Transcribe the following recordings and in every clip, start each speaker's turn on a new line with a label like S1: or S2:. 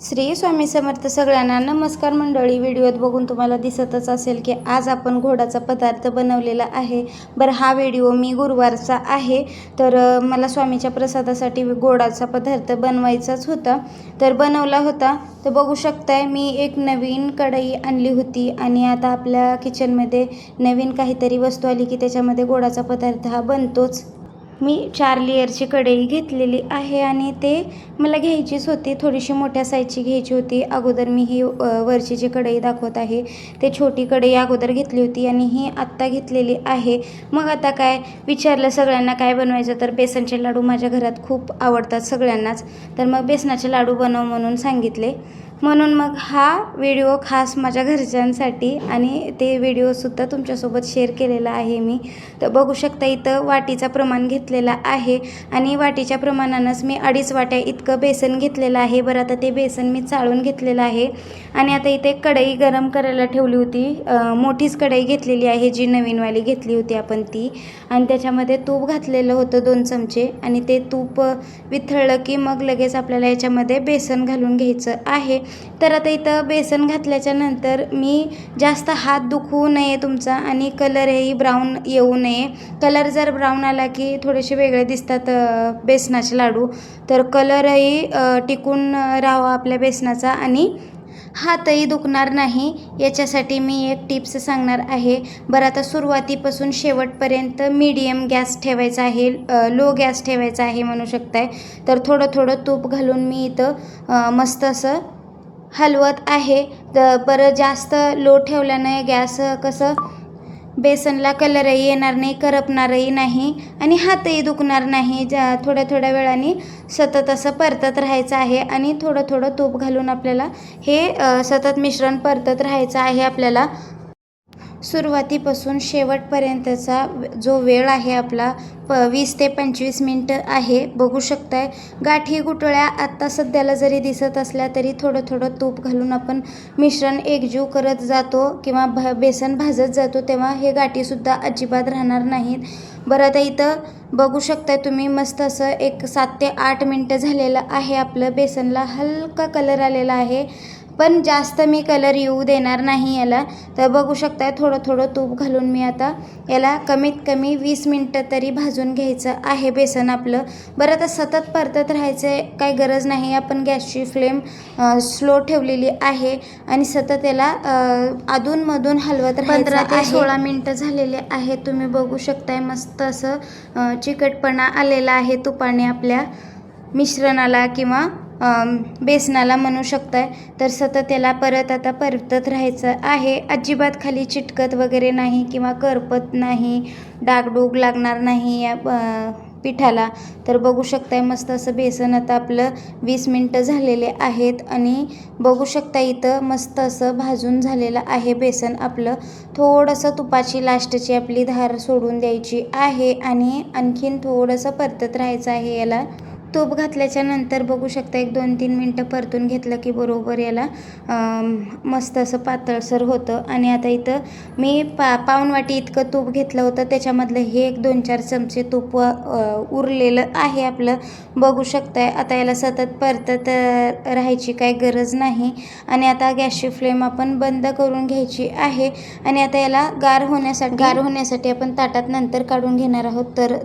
S1: श्री स्वामी समर्थ. सगळ्यांना नमस्कार मंडळी. व्हिडिओत बघून तुम्हाला दिसतच असेल की आज आपण गोडाचा पदार्थ बनवलेला आहे. बरं, हा व्हिडिओ मी गुरुवारचा आहे, तर मला स्वामीच्या प्रसादासाठी गोडाचा पदार्थ बनवायचाच होता, तर बनवला होता. तर बघू शकताय मी एक नवीन कढई आणली होती आणि आता आपल्या किचनमध्ये नवीन काहीतरी वस्तू आली की त्याच्यामध्ये गोडाचा पदार्थ हा बनतोच. मी 4 लेयरची कढई घेतलेली आहे आणि ते मला घ्यायचीच होती, थोडीशी मोठ्या साईजची घ्यायची होती. अगोदर मी ही वरची जी कढई दाखवत आहे ते छोटी कढई अगोदर घेतली होती आणि ही आत्ता घेतलेली आहे. मग आता काय विचारलं सगळ्यांना काय बनवायचं, तर बेसनचे लाडू माझ्या घरात खूप आवडतात सगळ्यांनाच, तर मग बेसनाचे लाडू बनव म्हणून सांगितले. म्हणून मग हा व्हिडिओ खास माझ्या घरच्यांसाठी आणि ते व्हिडिओसुद्धा तुमच्यासोबत शेअर केलेला आहे मी. तर बघू शकता इथं वाटीचा प्रमाण घेतलेला आहे आणि वाटीच्या प्रमाणानंच मी 2.5 वाट्या इतकं बेसन घेतलेलं आहे. बरं, आता ते बेसन मी चाळून घेतलेलं आहे आणि आता इथे कढई गरम करायला ठेवली होती. मोठीच कढई घेतलेली आहे, जी नवीनवाली घेतली होती आपण ती, आणि त्याच्यामध्ये तूप घातलेलं होतं 2 चमचे आणि ते तूप वितळलं की मग लगेच आपल्याला याच्यामध्ये बेसन घालून घ्यायचं आहे. तर आता इथं बेसन घातल्याच्या नंतर मी जास्त हात दुखवू नये तुमचा आणि कलरही ब्राऊन येऊ नये. कलर जर ब्राऊन आला की थोडेसे वेगळे दिसतात बेसनाचे लाडू, तर कलरही टिकून राहावा आपल्या बेसनाचा आणि हातही दुखणार नाही, याच्यासाठी मी एक टिप्स सांगणार आहे. बरं, आता सुरुवातीपासून शेवटपर्यंत मीडियम गॅस ठेवायचा आहे, लो गॅस ठेवायचा आहे म्हणू शकताय. तर थोडं थोडं तूप घालून मी इथं मस्त असं हलवत आहे. तर बरं, जास्त लो ठेवल्याने गॅस कसं बेसनला कलरही येणार नाही, करपणारही नाही आणि हातही दुखणार नाही. थोड्या थोड्या वेळाने सतत असं परतत राहायचं आहे आणि थोडं थोडं तूप घालून आपल्याला हे सतत मिश्रण परतत राहायचं आहे. आपल्याला सुरुवातीपासून शेवटपर्यंतचा जो वेळ आहे आपला 20 ते 25 मिनटं आहे. बघू शकताय गाठी गुठळ्या आत्ता सध्याला जरी दिसत असल्या तरी थोडं थोडं तूप घालून आपण मिश्रण एकजीव करत जातो किंवा बेसन भाजत जातो, तेव्हा हे गाठीसुद्धा अजिबात राहणार नाहीत. बरं, आता इथं बघू शकताय तुम्ही मस्त असं एक 7 ते 8 मिनटं झालेलं आहे. आपलं बेसनला हलका कलर आलेला आहे, पण जास्त मी कलर येऊ देणार नाही याला. तर बघू शकताय थोडं थोडं तूप घालून मी आता याला कमीत कमी 20 मिनटं तरी भाजून घ्यायचं आहे बेसन आपलं. बरं, आता सतत परतत राहायचं काही गरज नाही. आपण गॅसची फ्लेम स्लो ठेवलेली आहे आणि सतत याला अधूनमधून हलवत राहायचं. 15 ते 16 मिनटं झालेले आहे. तुम्ही बघू शकताय मस्त असं चिकटपणा आलेला आहे तुपाने आपल्या मिश्रणाला किंवा बेसनाला म्हणू शकताय. तर सतत याला परत आता परतत राहायचं आहे. अजिबात खाली चिटकत वगैरे नाही किंवा करपत नाही, डागडूग लागणार नाही या पिठाला. तर बघू शकताय मस्त असं बेसन आता आपलं 20 मिनटं झालेले आहेत आणि बघू शकता इथं मस्त असं भाजून झालेलं आहे बेसन आपलं. थोडंसं तुपाची लास्टची आपली धार सोडून द्यायची आहे आणि आणखीन थोडंसं परतत राहायचं आहे याला. तूप घातल्याच्या नंतर बघू शकता 1-2-3 मिनटं परतून घेतलं की बरोबर याला मस्त असं पातळसर होतं. आणि आता इथं मी पाऊण वाटी इतकं तूप घेतलं होतं, त्याच्यामधलं हे 1-2-4 चमचे तूप उरलेलं आहे आपलं. बघू शकताय आता याला सतत परतत राहायची काही गरज नाही आणि आता गॅसची फ्लेम आपण बंद करून घ्यायची आहे आणि आता याला गार होण्यासाठी आपण ताटात नंतर काढून घेणार आहोत. तर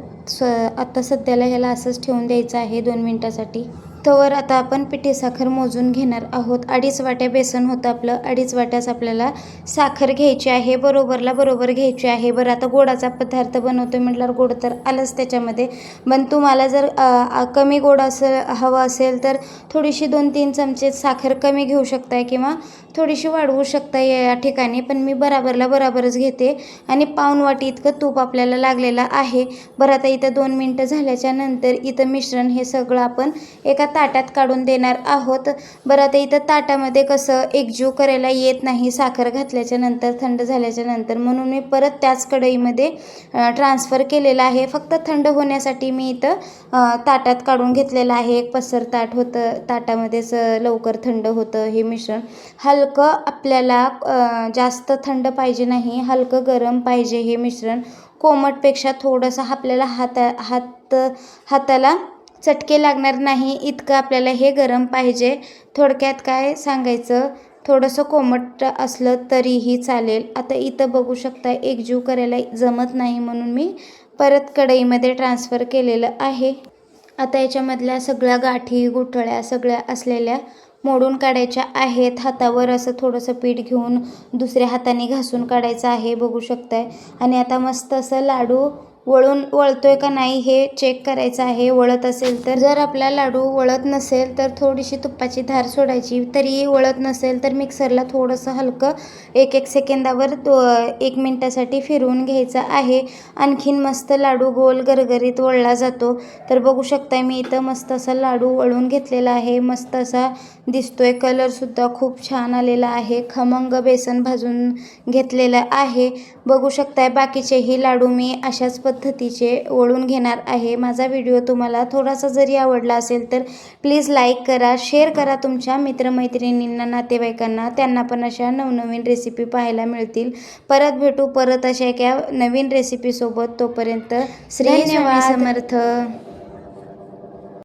S1: आता सध्याला ह्याला असंच ठेवून द्यायचं आहे 2 मिनटासाठी. तोवर आता आपण पिठी साखर मोजून घेणार आहोत. 2.5 वाट्या बेसन होतं आपलं, 2.5 वाट्याच आपल्याला साखर घ्यायची आहे, बरोबरला बरोबर घ्यायची आहे. बरं, आता गोडाचा पदार्थ बनवतोय म्हटल्यावर गोड तर आलंच त्याच्यामध्ये, पण तुम्हाला जर कमी गोड हवं असेल तर थोडीशी 2-3 चमचे साखर कमी घेऊ शकताय किंवा थोडीशी वाढवू शकताय या ठिकाणी, पण मी बराबरच घेते आणि पाऊण वाटी इतकं तूप आपल्याला लागलेलं आहे. बरं, आता इथं 2 मिनटं झाल्याच्या नंतर इथं मिश्रण हे सगळं आपण एका ताटात काढून देणार आहोत. बरं, आता इथं ताटामध्ये कसं एकजीव करायला येत नाही साखर घातल्याच्या नंतर, थंड झाल्याच्या नंतर, म्हणून मी परत त्याच कढईमध्ये ट्रान्सफर केलेलं आहे. फक्त थंड होण्यासाठी मी इथं ताटात काढून घेतलेलं आहे. एक पसर ताट होतं, ताटामध्येच लवकर थंड होतं हे मिश्रण. हलकं आपल्याला जास्त थंड पाहिजे नाही, हलकं गरम पाहिजे हे मिश्रण. कोमटपेक्षा थोडंसं आपल्याला हाताला चटके लागणार नाही इतकं आपल्याला हे गरम पाहिजे. थोडक्यात काय सांगायचं, थोडंसं कोमट असलं तरीही चालेल. आता इथं बघू शकता एकजीव करायला जमत नाही म्हणून मी परत कढईमध्ये ट्रान्सफर केलेलं आहे. आता याच्यामधल्या सगळ्या गाठी गुठळ्या सगळ्या असलेल्या मोडून काढायच्या आहेत. हातावर असं थोडंसं पीठ घेऊन दुसऱ्या हाताने घासून काढायचं आहे बघू शकताय. आणि आता मस्त असं लाडू वळतोय का नाही हे चेक करायचं आहे. वळत असेल तर, जर आपला लाडू वळत नसेल तर थोडीशी तुपाची धार सोडायची. तरीही वळत नसेल तर मिक्सरला थोडंसं हलकं 1-1 सेकंदावर 1 मिनटासाठी फिरवून घ्यायचं आहे. आणखीन मस्त लाडू गोल गरगरीत वळला जातो. तर बघू शकताय मी इथं मस्त असा लाडू वळून घेतलेला आहे. मस्त असा दिसतोय. कलरसुद्धा खूप छान आलेला आहे. खमंग बेसन भाजून घेतलेलं आहे. बघू शकताय बाकीचेही लाडू मी अशाच पद्धतीचे वळून घेणार आहे. माझा व्हिडिओ तुम्हाला थोडासा जरी आवडला असेल तर प्लीज लाईक करा, शेअर करा तुमच्या मित्रमैत्रिणींना, नातेवाईकांना. त्यांना पण अशा नवनवीन रेसिपी पाहायला मिळतील. परत भेटू परत अशा एका नवीन रेसिपीसोबत. तोपर्यंत श्री स्वामी समर्थ.